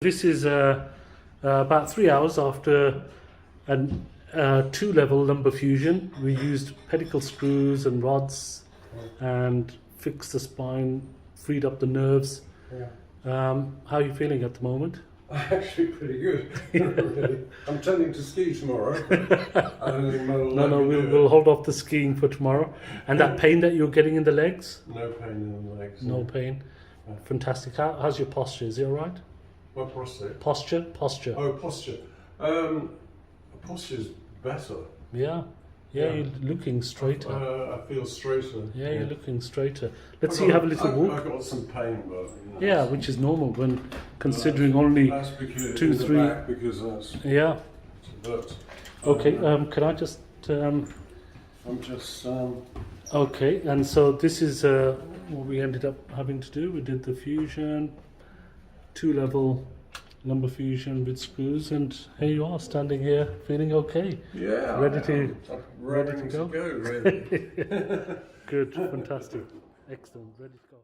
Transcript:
This is about 3 hours after a 2-level lumbar fusion. We used pedicle screws and rods and fixed the spine, freed up the nerves. Yeah. How are you feeling at the moment? Actually pretty good. Really. I'm tending to ski tomorrow. No, we'll hold off the skiing for tomorrow. And that pain that you're getting in the legs? No pain in the legs. No pain. Fantastic. How's your posture? Is it all right? What prostate? Posture? Oh, posture. Posture's better. Yeah, you're looking straighter. I feel straighter. Yeah, you're looking straighter. Let's see you have a little walk. I've got some pain, but... Yeah, which is normal when considering only that's because 2, 3... back because that's... Yeah. But, Okay, can I just... I'm just... Okay, and so this is what we ended up having to do. We did the fusion, 2-level lumbar fusion with screws, and here you are standing here feeling okay. Yeah. Ready to go, really. Good, fantastic. Excellent, ready to go.